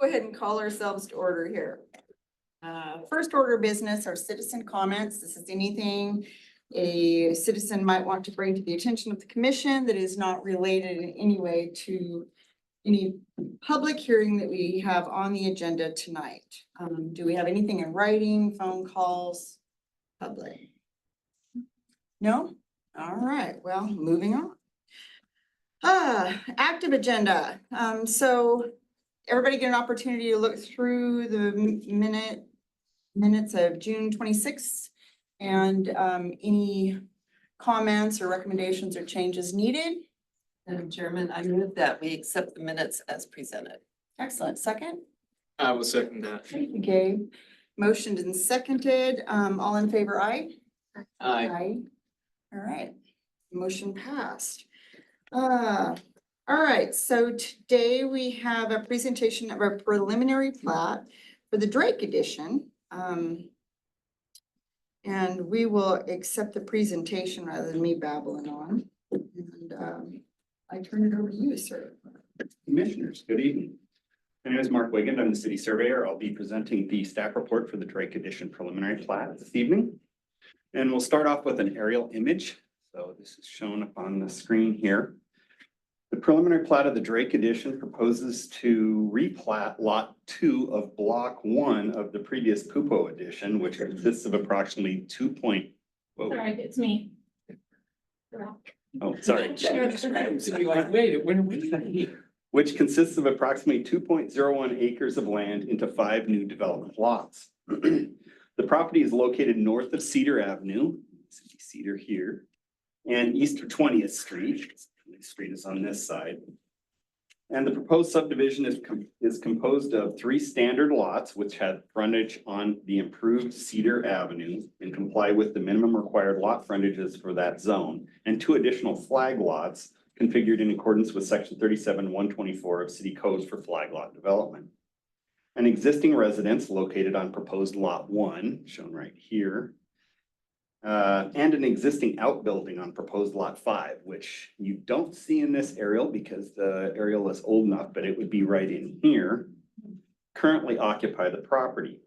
Go ahead and call ourselves to order here. First order of business are citizen comments. This is anything a citizen might want to bring to the attention of the commission that is not related in any way to any public hearing that we have on the agenda tonight. Do we have anything in writing, phone calls, public? No? All right, well, moving on. Active agenda. So everybody get an opportunity to look through the minutes of June 26th and any comments or recommendations or changes needed. Madam Chairman, I move that we accept the minutes as presented. Excellent. Second. I will second that. Thank you, Gabe. Motioned and seconded. All in favor, aye? Aye. All right, motion passed. All right, so today we have a presentation of our preliminary plat for the Drake edition. And we will accept the presentation rather than me babbling on. And I turn it over to you, sir. Commissioners, good evening. My name is Mark Wiggand. I'm the city surveyor. I'll be presenting the staff report for the Drake Edition preliminary plat this evening. And we'll start off with an aerial image. So this is shown up on the screen here. The preliminary plat of the Drake Edition proposes to replat lot 2 of block 1 of the previous Pupo edition, which consists of approximately 2. Sorry, it's me. Oh, sorry. Wait, when are we? Which consists of approximately 2.01 acres of land into 5 new development lots. The property is located north of Cedar Avenue, Cedar here, and east of 20th Street. The street is on this side. And the proposed subdivision is composed of 3 standard lots, which have frontage on the improved Cedar Avenue and comply with the minimum required lot frontages for that zone, and 2 additional flag lots configured in accordance with section 37-124 of city codes for flag lot development. An existing residence located on proposed lot 1, shown right here, and an existing outbuilding on proposed lot 5, which you don't see in this aerial because the aerial is old enough, but it would be right in here, currently occupy the property.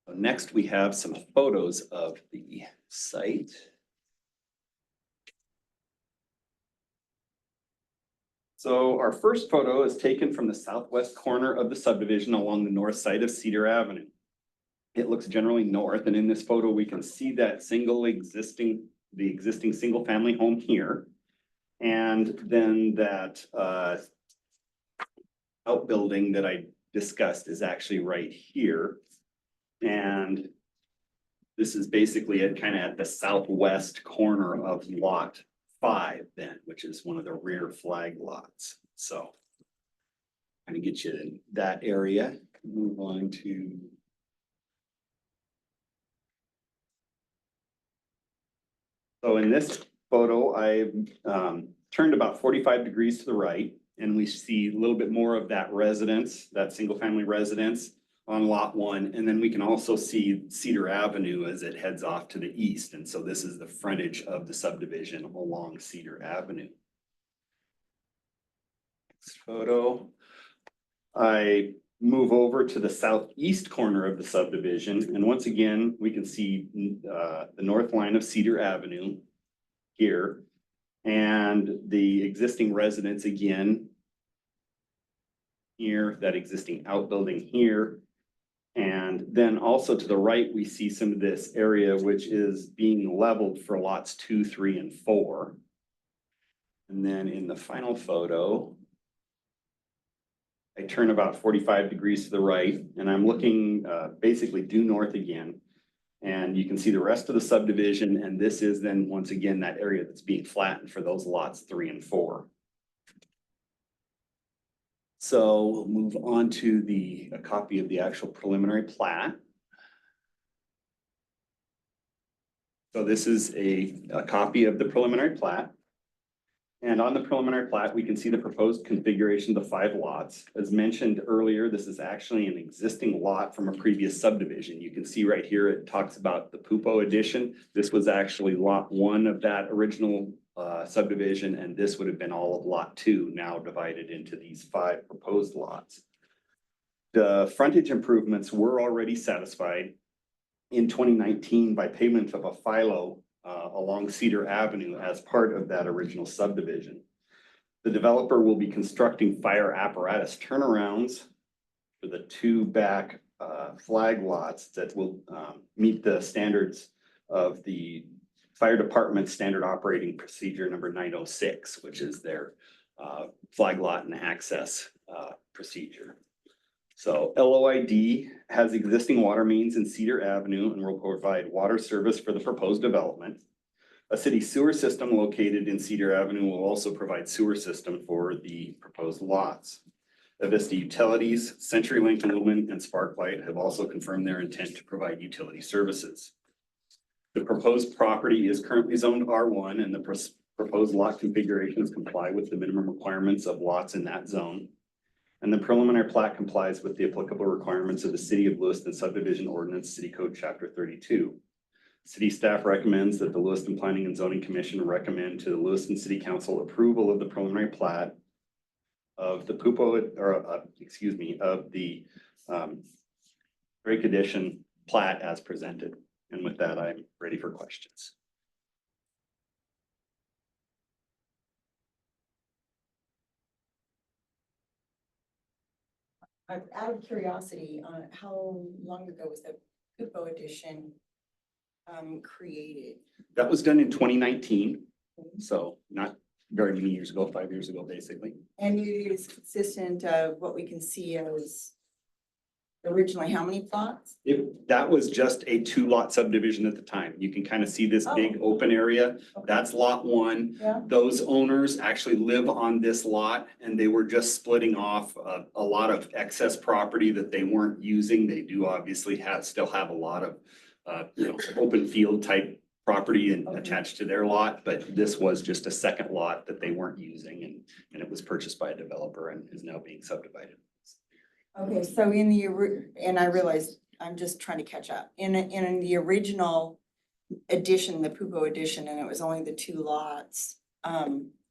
So next, we have some photos of the site. So our first photo is taken from the southwest corner of the subdivision along the north side of Cedar Avenue. It looks generally north, and in this photo, we can see that the existing single family home here. And then that outbuilding that I discussed is actually right here. And this is basically at the southwest corner of lot 5 then, which is one of the rear flag lots. So kind of get you in that area. Move on to so in this photo, I turned about 45 degrees to the right, and we see a little bit more of that residence, that single family residence on lot 1. And then we can also see Cedar Avenue as it heads off to the east. And so this is the frontage of the subdivision along Cedar Avenue. Next photo. I move over to the southeast corner of the subdivision. And once again, we can see the north line of Cedar Avenue here. And the existing residence again here, that existing outbuilding here. And then also to the right, we see some of this area which is being leveled for lots 2, 3, and 4. And then in the final photo, I turn about 45 degrees to the right, and I'm looking basically due north again. And you can see the rest of the subdivision, and this is then once again that area that's being flattened for those lots 3 and 4. So we'll move on to a copy of the actual preliminary plat. So this is a copy of the preliminary plat. And on the preliminary plat, we can see the proposed configuration of the 5 lots. As mentioned earlier, this is actually an existing lot from a previous subdivision. You can see right here, it talks about the Pupo addition. This was actually lot 1 of that original subdivision, and this would have been all of lot 2, now divided into these 5 proposed lots. The frontage improvements were already satisfied in 2019 by payment of a FILO along Cedar Avenue as part of that original subdivision. The developer will be constructing fire apparatus turnarounds for the two back flag lots that will meet the standards of the fire department standard operating procedure number 906, which is their flag lot and access procedure. So LOID has existing water mains in Cedar Avenue and will provide water service for the proposed development. A city sewer system located in Cedar Avenue will also provide sewer system for the proposed lots. Avista Utilities, CenturyLink Lumen, and Sparklight have also confirmed their intent to provide utility services. The proposed property is currently zoned R1 and the proposed lot configurations comply with the minimum requirements of lots in that zone. And the preliminary plat complies with the applicable requirements of the City of Lewiston Subdivision Ordinance, City Code Chapter 32. City staff recommends that the Lewiston Planning and Zoning Commission recommend to the Lewiston City Council approval of the preliminary plat of the of the Drake Edition plat as presented. And with that, I'm ready for questions. Out of curiosity, how long ago was the Pupo edition created? That was done in 2019, so not very many years ago, 5 years ago, basically. And it is consistent of what we can see as originally how many plots? That was just a 2-lot subdivision at the time. You can kind of see this big open area. That's lot 1. Yeah. Those owners actually live on this lot and they were just splitting off a lot of excess property that they weren't using. They do obviously still have a lot of, open field type property and attached to their lot, but this was just a second lot that they weren't using and it was purchased by a developer and is now being subdivided. Okay, so in the, and I realize I'm just trying to catch up. In the original edition, the Pupo edition, and it was only the 2 lots,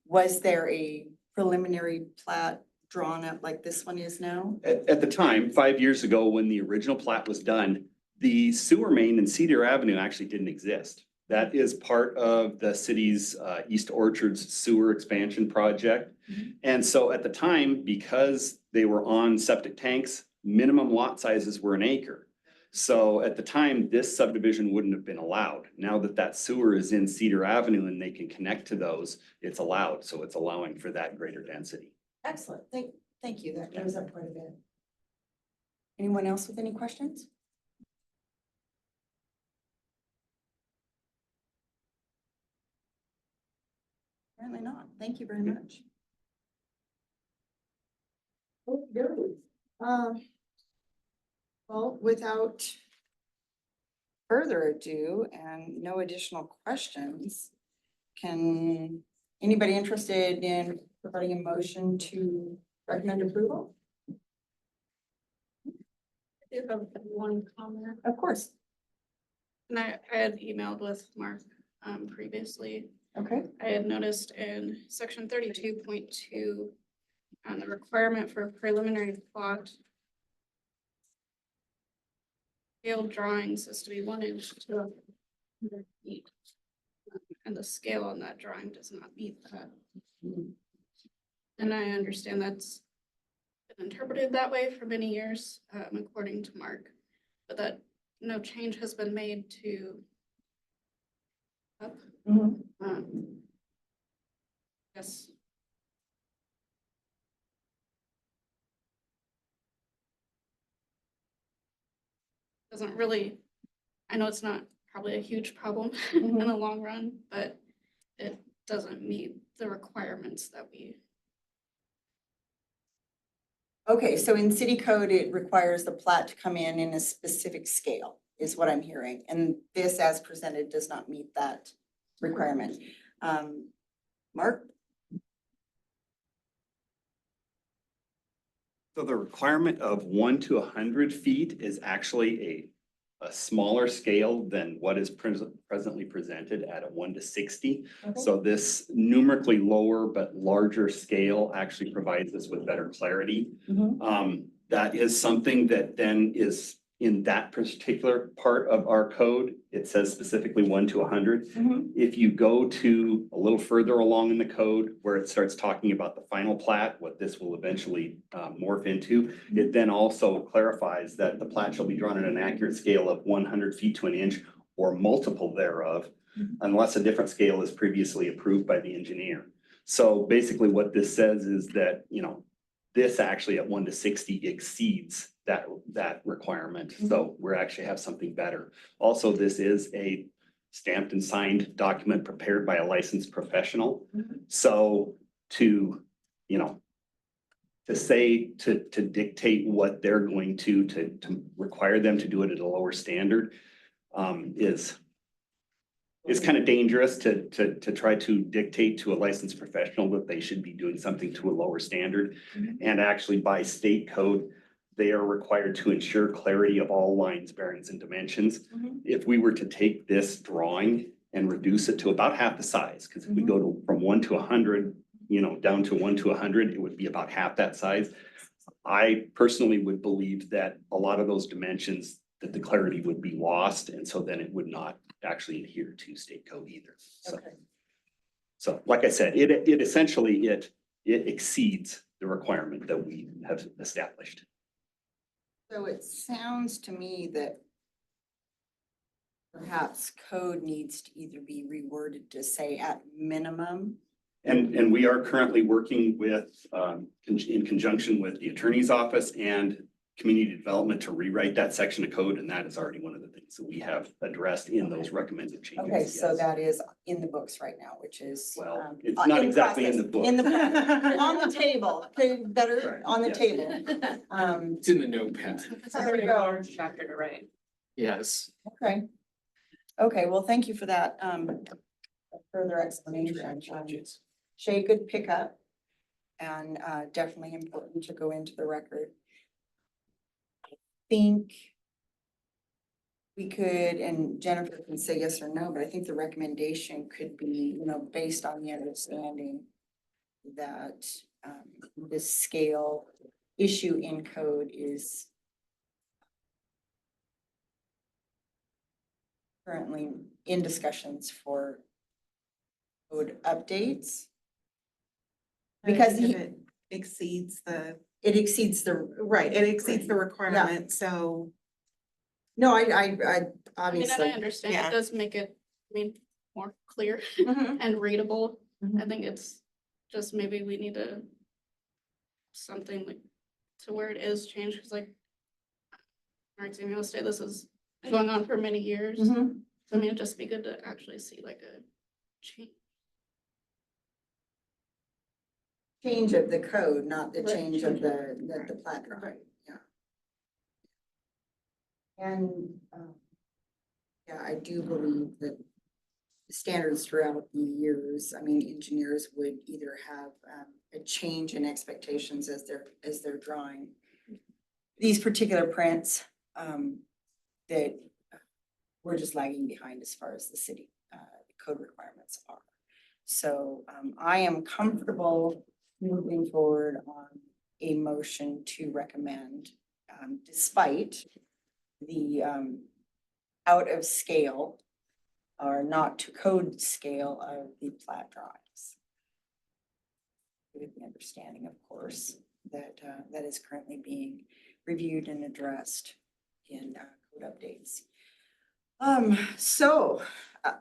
was there a preliminary plat drawn up like this one is now? At the time, 5 years ago, when the original plat was done, the sewer main in Cedar Avenue actually didn't exist. That is part of the city's East Orchards sewer expansion project. Mhm. And so at the time, because they were on septic tanks, minimum lot sizes were 1 acre. So at the time, this subdivision wouldn't have been allowed. Now that that sewer is in Cedar Avenue and they can connect to those, it's allowed. So it's allowing for that greater density. Excellent, thank you, that clears up quite a bit. Anyone else with any questions? Apparently not, thank you very much. Well, without further ado and no additional questions, can anybody interested in providing a motion to recommend approval? I do have one comment. Of course. And I had emailed with Mark previously. Okay. I had noticed in section 32.2 on the requirement for a preliminary plot. Scale drawings is to be 1 inch to 100 feet. And the scale on that drawing does not meet that. And I understand that's been interpreted that way for many years, according to Mark, but that no change has been made to yes. Doesn't really, I know it's not probably a huge problem in the long run, but it doesn't meet the requirements that we. Okay, so in city code, it requires the plat to come in a specific scale, is what I'm hearing. And this as presented does not meet that requirement. Mark? So the requirement of 1 to 100 feet is actually a smaller scale than what is presently presented at a 1 to 60. Okay. So this numerically lower but larger scale actually provides us with better clarity. Mhm. that is something that then is in that particular part of our code. It says specifically 1 to 100. Mhm. If you go to a little further along in the code where it starts talking about the final plat, what this will eventually morph into, it then also clarifies that the plat shall be drawn at an accurate scale of 100 feet to an inch or multiple thereof, unless a different scale is previously approved by the engineer. So basically what this says is that, you know, this actually at 1 to 60 exceeds that requirement. So we're actually have something better. Also, this is a stamped and signed document prepared by a licensed professional. So to, you know, to say, to dictate what they're going to require them to do it at a lower standard is kind of dangerous to try to dictate to a licensed professional that they should be doing something to a lower standard. And actually by state code, they are required to ensure clarity of all lines, bearings and dimensions. Mhm. If we were to take this drawing and reduce it to about half the size, because if we go to from 1 to 100, you know, down to 1 to 100, it would be about half that size. I personally would believe that a lot of those dimensions, that the clarity would be lost, and so then it would not actually adhere to state code either. So, Okay. so like I said, it essentially, it exceeds the requirement that we have established. So it sounds to me that perhaps code needs to either be reworded to say at minimum. And we are currently working with, in conjunction with the attorney's office and community development to rewrite that section of code, and that is already one of the things that we have addressed in those recommended changes. Okay, so yes. that is in the books right now, which is. Well, it's not exactly in the book. In the, on the table, okay, better Right, on the yes. table. It's in the notepad. There you go. Chapter to write. Yes. Okay. Okay, well, thank you for that, further explanation. Shay, good pickup. And, definitely important to go into the record. I think we could, and Jennifer can say yes or no, but I think the recommendation could be, you know, based on the understanding that, the scale issue in code is currently in discussions for code updates. Because If he, it exceeds the, it exceeds the, right, it exceeds the requirement, so. no, I I mean, and I obviously. understand, Yeah. it does make it, I mean, more clear Mhm. and readable. I Mhm. think it's just maybe we need to something like to where it is changed, because like Martin, real estate, this is going on for many years. Mhm. So I mean, it'd just be good to actually see like a change. Change of the code, not the Right. change of the plat drawing, yeah. And, yeah, I do believe that standards throughout the years, I mean, engineers would either have, a change in expectations as they're drawing these particular prints, that we're just lagging behind as far as the city, code requirements are. So, I am comfortable moving forward on a motion to recommend, despite the, out of scale or not to code scale of the plat drawings. With the understanding, of course, that, that is currently being reviewed and addressed in, code updates. So,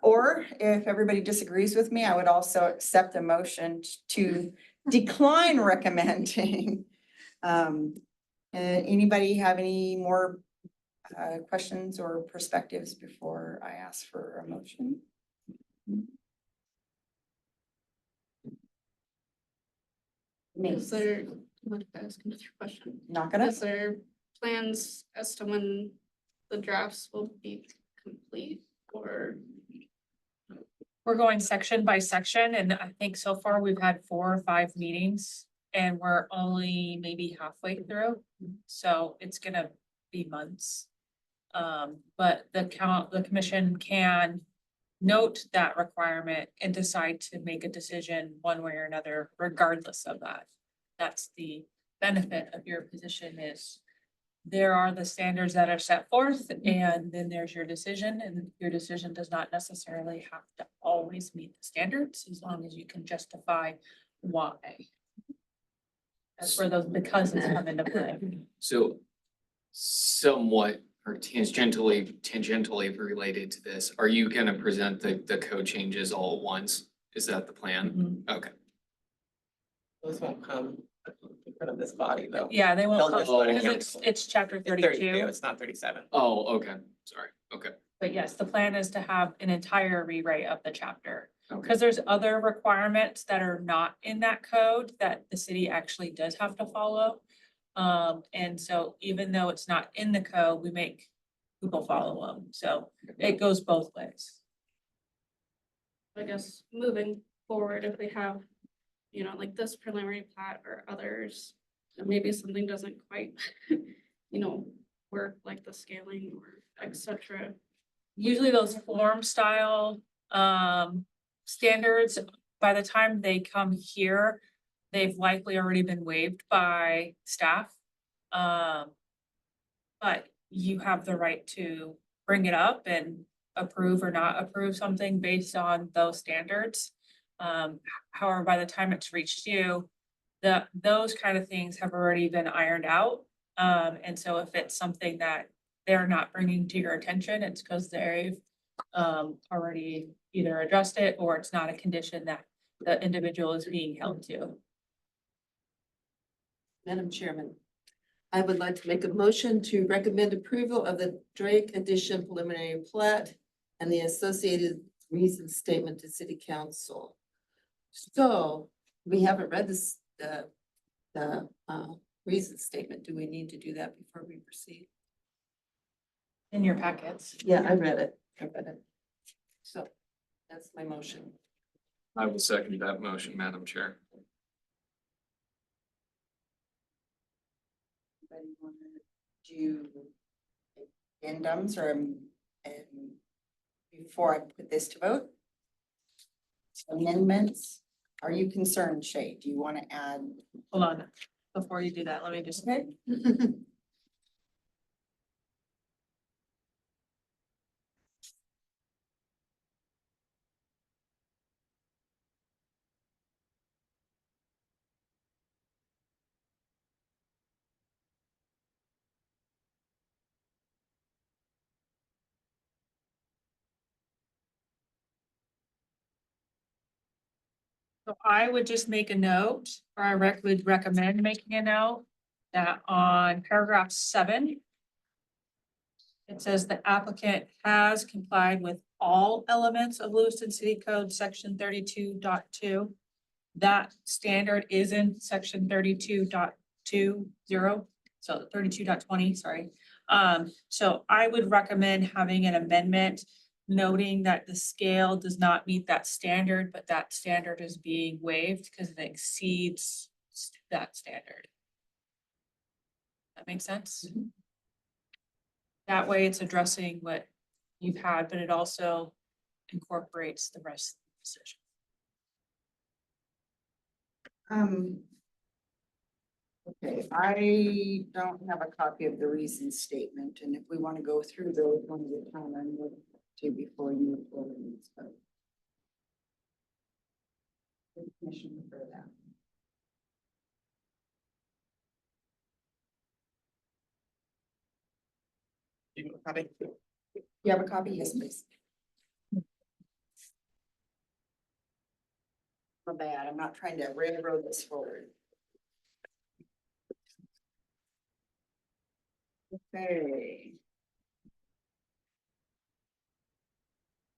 or if everybody disagrees with me, I would also accept a motion to decline recommending. Anybody have any more questions or perspectives before I ask for a motion? Is there, what if I ask another question? Not gonna, Is there plans as to when the drafts will be complete or? We're going section by section, and I think so far we've had 4 or 5 meetings and we're only maybe halfway through. So it's gonna be months. But the commission can note that requirement and decide to make a decision one way or another regardless of that. That's benefit of your position is there are the standards that are set forth, and then there's your decision, and your decision does not necessarily have to always meet the standards, as long as you can justify why. That's where those becauses come into play. So somewhat or tangentially related to this, are you gonna present the code changes all at once? Is that the plan? Okay. Those won't come in front of this body though. Yeah, they won't, They'll come just go to because council. it's chapter It's 32, 32. it's not 37. Oh, okay, sorry, okay. But yes, the plan is to have an entire rewrite of the chapter. Okay. Because there's other requirements that are not in that code that the city actually does have to follow. And so even though it's not in the code, we make people follow them. So it goes both ways. I guess moving forward, if we have, you know, like this preliminary plat or others, and maybe something doesn't quite, you know, work like the scaling or et cetera. Usually those form style standards, by the time they come here, they've likely already been waived by staff. But you have the right to bring it up and approve or not approve something based on those standards. However, by the time it's reached you, those kind of things have already been ironed out. And so if it's something that they're not bringing to your attention, it's because they've already either addressed it or it's not a condition that the individual is being held to. Madam Chairman, I would like to make a motion to recommend approval of the Drake Addition preliminary plat and the associated reason statement to city council. So we haven't read this, the reason statement. Do we need to do that before we proceed? In your packets. Yeah, I read it. I read it. So that's my motion. I will second that motion, Madam Chair. Anybody wanna do addendums or, before I put this to vote? Amendments, are you concerned, Shay? Do you want to add? Hold on, before you do that, let me just. Okay. So I would just make a note, or would recommend making a note that on paragraph 7. It says the applicant has complied with all elements of Lewiston City Code, section 32.2. That standard is in section 32.20, so 32.20, sorry. So I would recommend having an amendment noting that the scale does not meet that standard, but that standard is being waived because it exceeds that standard. That makes sense? That way it's addressing what you've had, but it also incorporates the rest of the decision. Okay, I don't have a copy of the reason statement, and if we want to go through those one at a time, I'm going to before you move forward. Commission for that. You probably. You have a copy? Yes, please. My bad, I'm not trying to railroad this forward. Okay.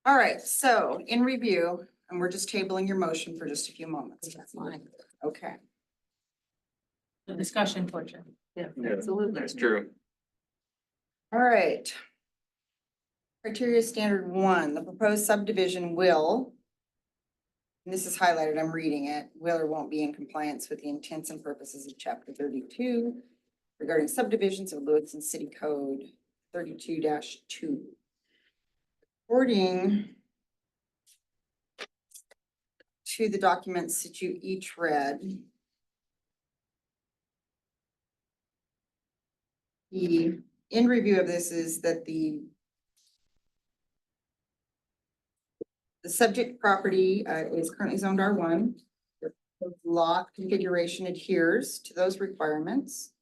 All right, so in review, and we're just tabling your motion for just a few moments. That's fine. Okay. The discussion portion. Yeah, Yeah, absolutely. That's true. All right. Criteria standard 1, the proposed subdivision will, and this is highlighted, I'm reading it, will or won't be in compliance with the intents and purposes of chapter 32 regarding subdivisions of Lewiston City Code 32-2. According to the documents that you each read, The end review of this is that the subject property is currently zoned R1. The lot configuration adheres to those requirements.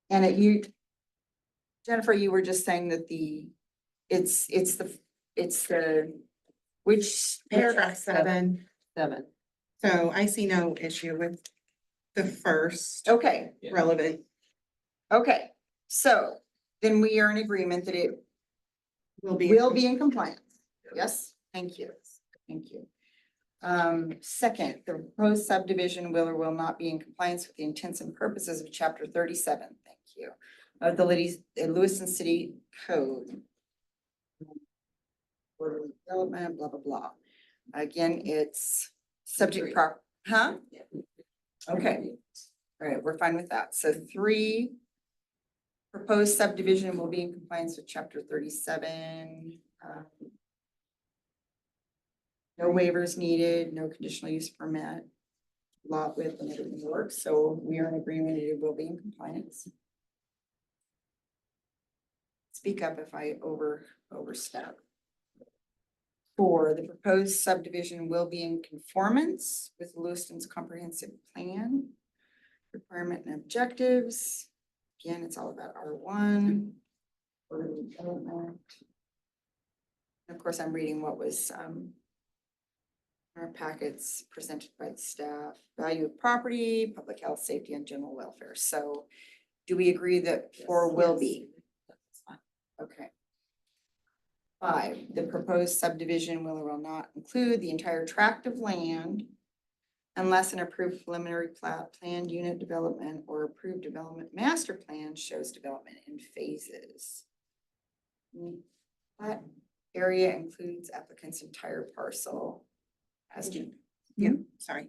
And Jennifer, you were just saying that it's the, which Paragraph 7, Seven. so I see no issue with the first okay, relevant. okay. So then we are in agreement that it Will be. will be in compliance. Yes, thank you, thank you. Second, the proposed subdivision will or will not be in compliance with the intents and purposes of chapter 37. Thank you. Of the Lewiston City Code. Order of development, blah, blah, blah. Again, it's subject huh? Okay, all right, we're fine with that. So 3, proposed subdivision will be in compliance with chapter 37. No waivers needed, no conditional use permit. Lot width and everything works, so we are in agreement it will be in compliance. Speak up if I overstep. 4, the proposed subdivision will be in conformance with Lewiston's comprehensive plan. Requirement and objectives. Again, it's all about R1. Order of development. And of course, I'm reading what was our packets presented by the staff. Value of property, public health, safety, and general welfare. So do we agree that 4 will be? That's fine. Okay. 5, the proposed subdivision will or will not include the entire tract of land unless an approved preliminary plat, planned unit development, or approved development master plan shows development in phases. That area includes applicant's entire parcel Sorry.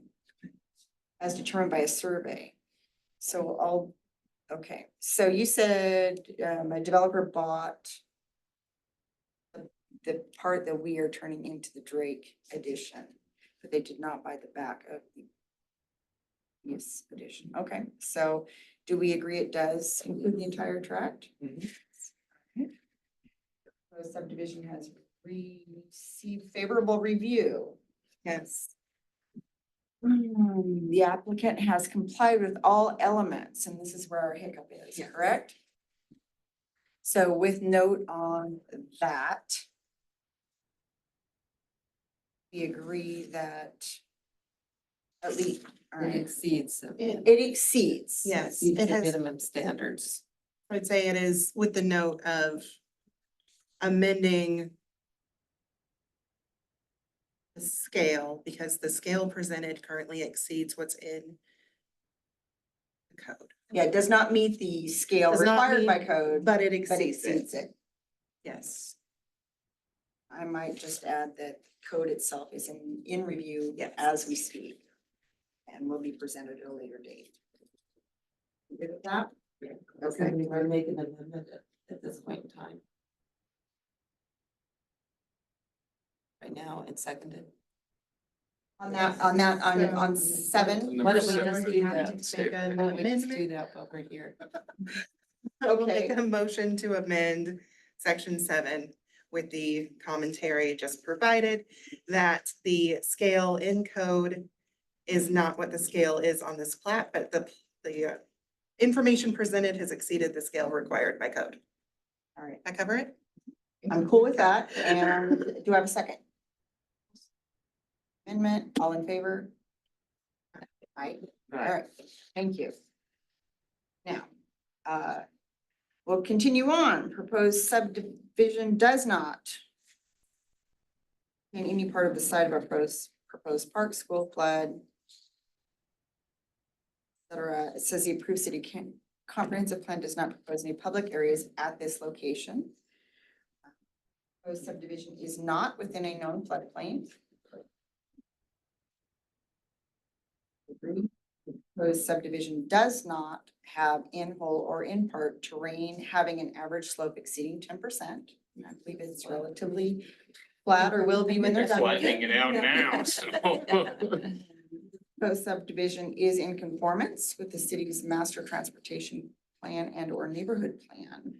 as determined by a survey. So okay, so you said a developer bought the part that we are turning into the Drake addition, but they did not buy the back of the use addition. Okay, so do we agree it does include the entire tract? Okay. The subdivision has received favorable review. Yes. The applicant has complied with all elements, and this is where our hiccup is, Yeah. correct? So with note on that, we agree that at least, all It right, exceeds. it exceeds. Yes, Exceeds it the has, minimum standards. I'd say it is with the note of amending the scale, because the scale presented currently exceeds what's in the code, Yeah, it does not meet the scale Does not required by meet- code, but it but exceeds it. exceeds it. Yes. I might just add that code itself is in review Yes. as we speak. And will be presented at a later date. You good with that? Okay, we are making an amendment at this point in time. Right now, it's seconded. On 7? Why don't we Number just seven. do Have that? to make Why an don't we just do amendment? that over here? I will make Okay. a motion to amend section 7 with the commentary just provided that the scale in code is not what the scale is on this plat, but the information presented has exceeded the scale required by code. All right, I cover it? I'm cool with that. And do I have a second? Amendment, all in favor? Aye. All right, thank you. Now, we'll continue on. Proposed subdivision does not in any part of the site of our proposed park, school, flood, et cetera. It says the approved city comprehensive plan does not propose any public areas at this location. Proposed subdivision is not within a known floodplain. Agreed. Proposed subdivision does not have in whole or in part terrain having an average slope exceeding 10%. I believe it's relatively flat or will be when they're That's done. with it. flattening it out now, so. proposed subdivision is in conformance with the city's master transportation plan and or neighborhood plan.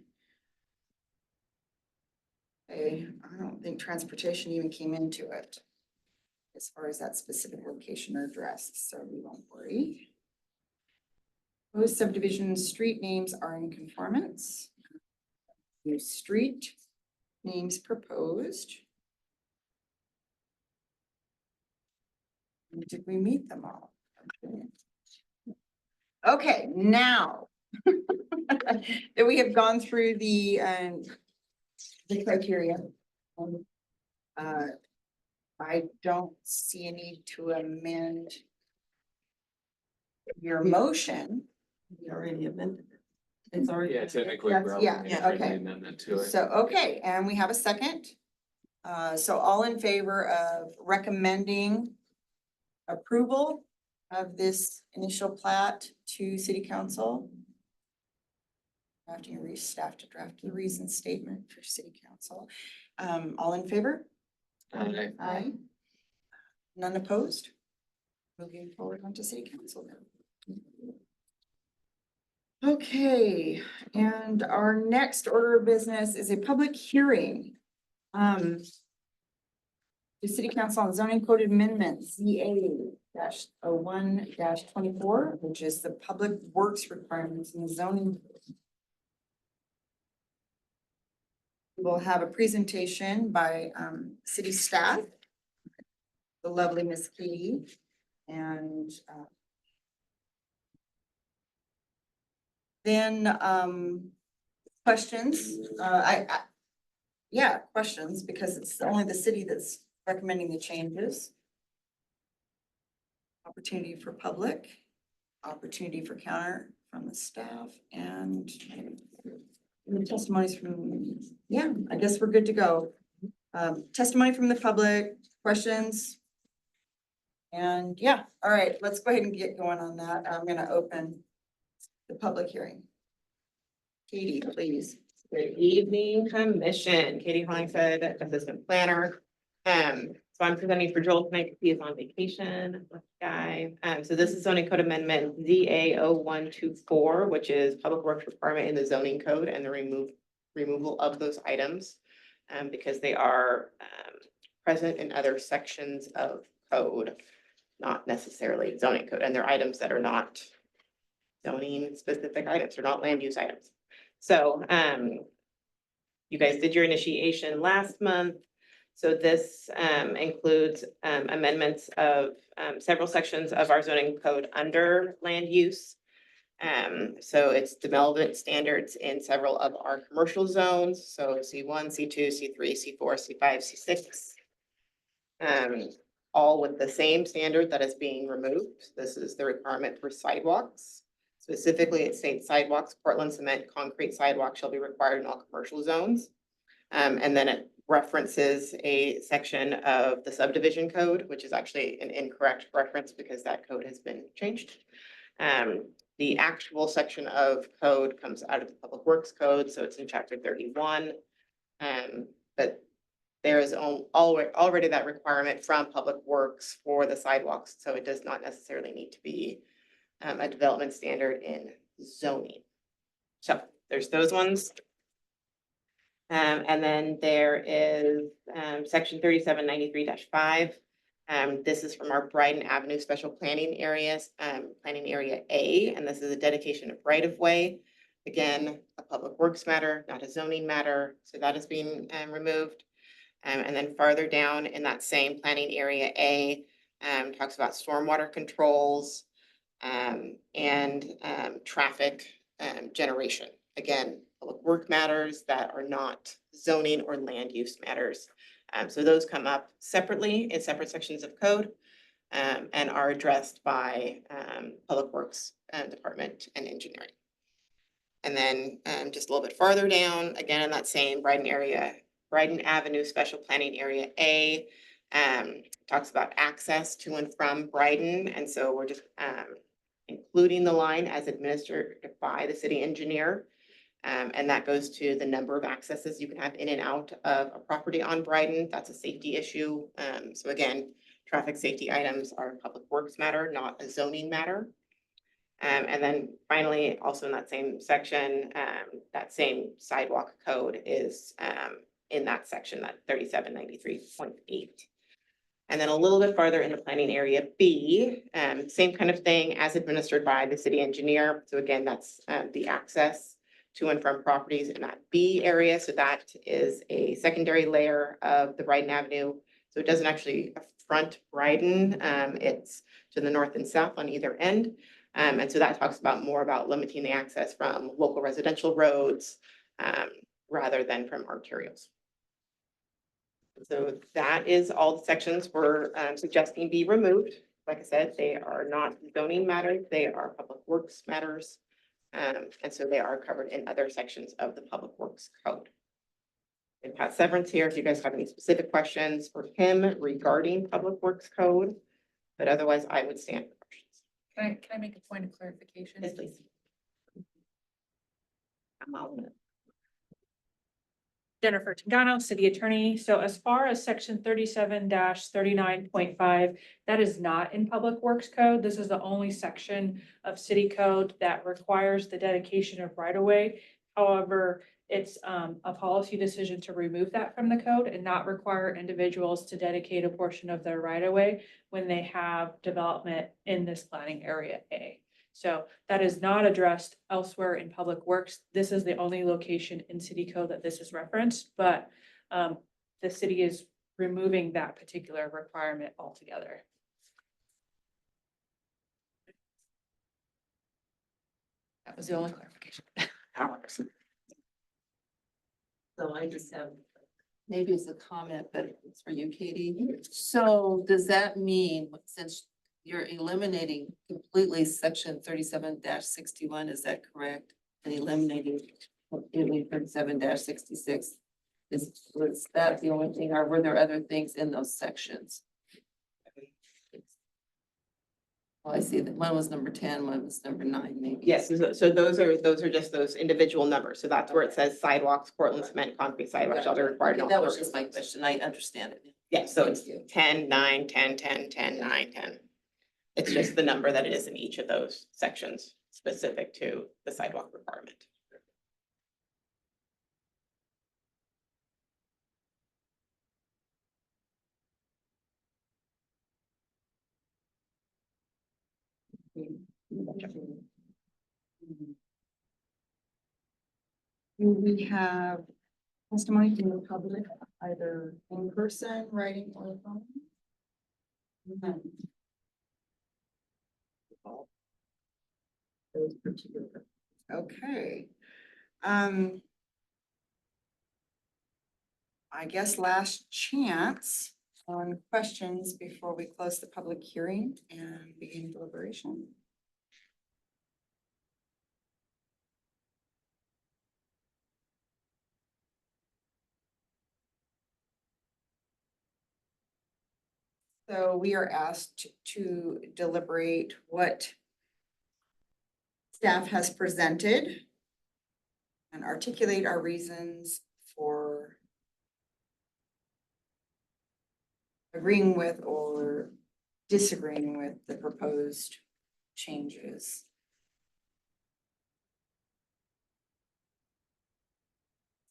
Okay, I don't think transportation even came into it as far as that specific location or address, so we won't worry. Proposed subdivision street names are in conformance. New street names proposed. Did we meet them all? Okay, now that we have gone through the criteria. I don't see a need to amend your motion. We already amended it. It's already. Yeah, typically. That's- we're yeah, only yeah, making okay. an amendment to it. So, okay, and we have a second. So all in favor of recommending approval of this initial plat to city council? Drafting staff to draft the reason statement for city council. All in favor? Aye. Aye. None opposed? Moving forward onto city council now. Okay, and our next order of business is a public hearing. The city council on zoning code amendment ZA-01-24, which is the public works requirements in the zoning. We'll have a presentation by city staff, the lovely Miss Katie, and then questions. Yeah, questions, because it's only the city that's recommending the changes. Opportunity for public, opportunity for counter from the staff, and the testimonies from, yeah, I guess we're good to go. Testimony from the public, questions. And yeah, all right, let's go ahead and get going on that. I'm gonna open the public hearing. Katie, please. Good evening, commission. Katie Hollingshead, assistant planner. So I'm presenting for Joel tonight because he is on vacation, lucky guy. So this is zoning code amendment ZA-01-24, which is public works requirement in the zoning code and the removal of those items. Because they are present in other sections of code, not necessarily zoning code, and they're items that are not zoning specific items, they're not land use items. So, you guys did your initiation last month. So this, includes, amendments of, several sections of our zoning code under land use. So it's development standards in several of our commercial zones. So C1, C2, C3, C4, C5, C6. All with the same standard that is being removed. This is the requirement for sidewalks. Specifically, it states sidewalks, Portland cement, concrete sidewalk shall be required in all commercial zones. And then it references a section of the subdivision code, which is actually an incorrect reference because that code has been changed. The actual section of code comes out of the Public Works Code, so it's in chapter 31. But there is already that requirement from Public Works for the sidewalks, so it does not necessarily need to be a development standard in zoning. So there's those ones. And then there is section 3793-5. This is from our Bryden Avenue Special Planning Areas, Planning Area A, and this is a dedication of right of way. Again, a public works matter, not a zoning matter, so that is being removed. And then farther down in that same Planning Area A, talks about stormwater controls and traffic generation. Again, public work matters that are not zoning or land use matters. So those come up separately in separate sections of code and are addressed by Public Works Department and Engineering. And then just a little bit farther down, again in that same Bryden Avenue Special Planning Area A, talks about access to and from Bryden. And so we're just including the line as administered by the city engineer. And that goes to the number of accesses you can have in and out of a property on Bryden. That's a safety issue. So again, traffic safety items are a public works matter, not a zoning matter. And then finally, also in that same section, that same sidewalk code is in that section, that 3793.8. And then a little bit farther in the planning area B, same kind of thing as administered by the city engineer. So again, that's the access to and from properties in that B area. So that is a secondary layer of the Bryden Avenue. So it doesn't actually front Bryden. It's to the north and south on either end. And so that talks about more about limiting the access from local residential roads rather than from arterials. So that is all the sections we're suggesting be removed. Like I said, they are not zoning matters, they are public works matters. And so they are covered in other sections of the Public Works Code. And Pat Severance here, if you guys have any specific questions for him regarding Public Works Code, but otherwise I would stand for questions. Can I make a point of clarification? Yes, please. I'm all in it. Jennifer Tangano, City Attorney. So as far as section 37-39.5, that is not in Public Works Code. This is the only section of city code that requires the dedication of right-of-way. However, it's a policy decision to remove that from the code and not require individuals to dedicate a portion of their right-of-way when they have development in this planning area A. So that is not addressed elsewhere in Public Works. This is the only location in city code that this is referenced, but the city is removing that particular requirement altogether. That was the only clarification. So I just have, maybe it's a comment, but it's for you, Katie. So does that mean, since you're eliminating completely section 37-61, is that correct? And eliminating completely 37-66? Was that the only thing, or were there other things in those sections? Well, I see that one was number 10, one was number 9, maybe. Yes, so those are just those individual numbers. So that's where it says sidewalks, Portland cement, concrete sidewalks shall be required. in all That was commercial just my zones. question. I understand it. Yes, so it's Thank you. 10, 9, 10, 10, 10, 9, 10. It's just the number that it is in each of those sections specific to the sidewalk requirement. Do we have testimony from the public, either in person, writing, or phone? None. Those particular. Okay. I guess last chance on questions before we close the public hearing and begin deliberation. So we are asked to deliberate what staff has presented and articulate our reasons for agreeing with or disagreeing with the proposed changes.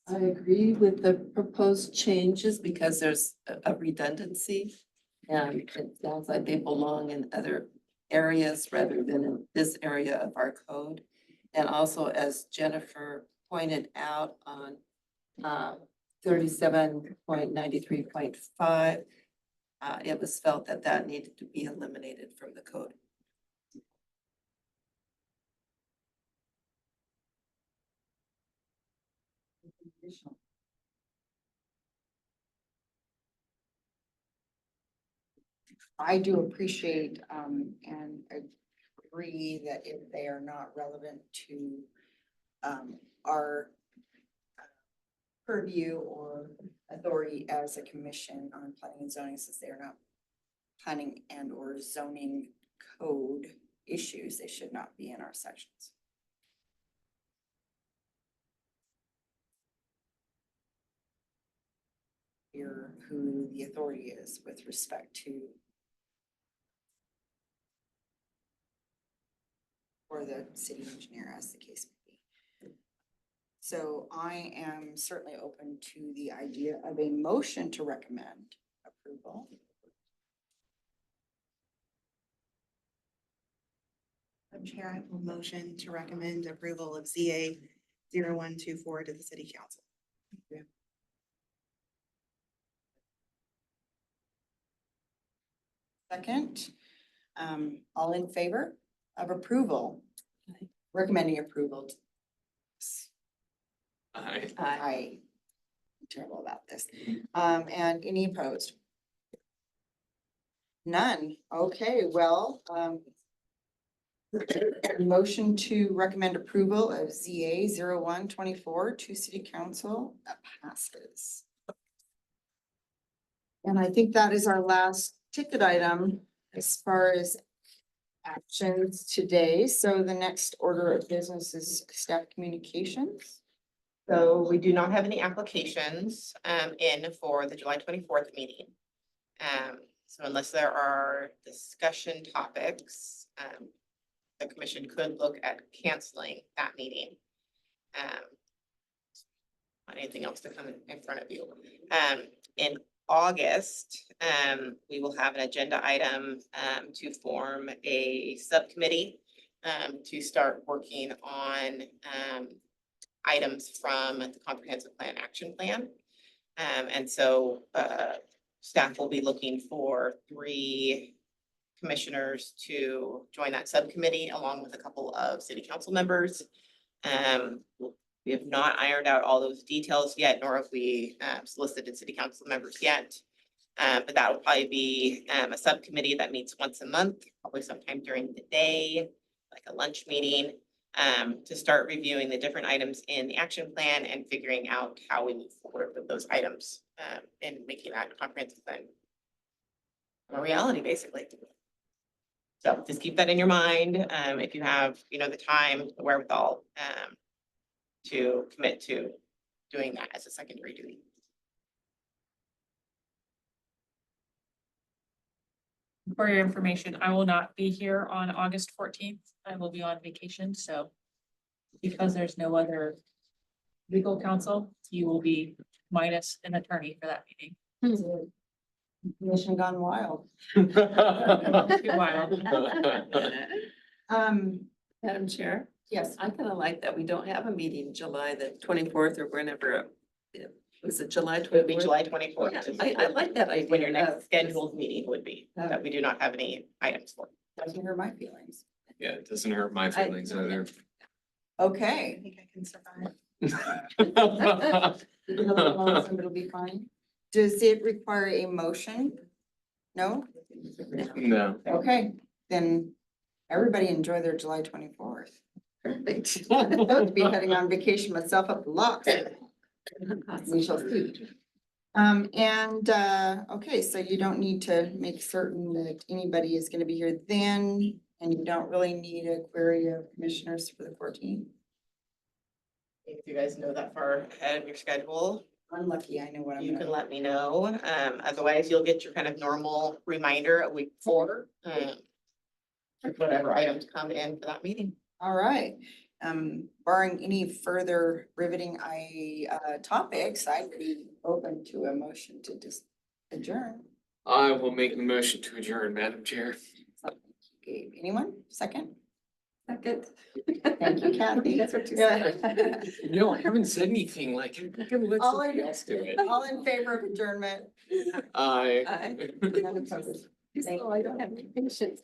I agree with the proposed changes because there's a redundancy. And it sounds like they belong in other areas rather than in this area of our code. And also, as Jennifer pointed out on 37.93.5, it was felt that that needed to be eliminated from the code. I do appreciate and agree that if they are not relevant to our purview or authority as a commission on planning and zoning, since they are not planning and or zoning code issues, they should not be in our sections. Here, who the authority is with respect to or the city engineer, as the case may be. So I am certainly open to the idea of a motion to recommend approval. Madam Chair, I will motion to recommend approval of ZA 0124 to the city council. Second, all in favor of approval? Recommending approval. I terrible about this. And any opposed? None. Okay, well, motion to recommend approval of ZA 0124 to city council passes. And I think that is our last ticket item as far as actions today. So the next order of business is staff communications. So we do not have any applications in for the July 24th meeting. So unless there are discussion topics, the commission could look at canceling that meeting. Not anything else to come in front of you. In August, we will have an agenda item to form a subcommittee to start working on items from the comprehensive plan action plan. And so staff will be looking for 3 commissioners to join that subcommittee along with a couple of city council members. We have not ironed out all those details yet, nor have we solicited city council members yet. But that will probably be a subcommittee that meets once a month, probably sometime during the day, like a lunch meeting, to start reviewing the different items in the action plan and figuring out how we move forward with those items and making that comprehensive plan a reality, basically. So just keep that in your mind, if you have, the time, the wherewithal, to commit to doing that as a secondary duty. For your information, I will not be here on August 14th. I will be on vacation, so because there's no other legal counsel, you will be minus an attorney for that meeting. Commission gone wild. Too wild. Madam Chair, Yes, I kind of like that we don't have a meeting July the 24th or whenever. Was it July It would be 24th? July 24th. I like that idea. When your next scheduled meeting would be, that we do not have any items for. doesn't hurt my feelings. Yeah, it doesn't hurt my feelings either. I Okay. think I can survive. It'll be fine. Does it require a motion? No? No. Okay, then everybody enjoy their July 24th. Perfect. I'll be heading on vacation myself up the locks. We shall see. Okay, so you don't need to make certain that anybody is gonna be here then, and you don't really need a query of commissioners for the 14th. If you guys know that far ahead of your schedule, Unlucky, I know what I'm you can gonna. let me know. Otherwise, you'll get your kind of normal reminder a week before. Whatever items come in for that meeting. All right, barring any further riveting topics, I'd be open to a motion to just adjourn. I will make the motion to adjourn, Madam Chair. Okay, anyone? Second? Second. Thank you, Kathy. That's what you Yeah. said. No, I haven't said anything like. Let All somebody in- else do it. All in favor of adjournment? Aye. Aye. None opposed. Oh, I don't have any patience.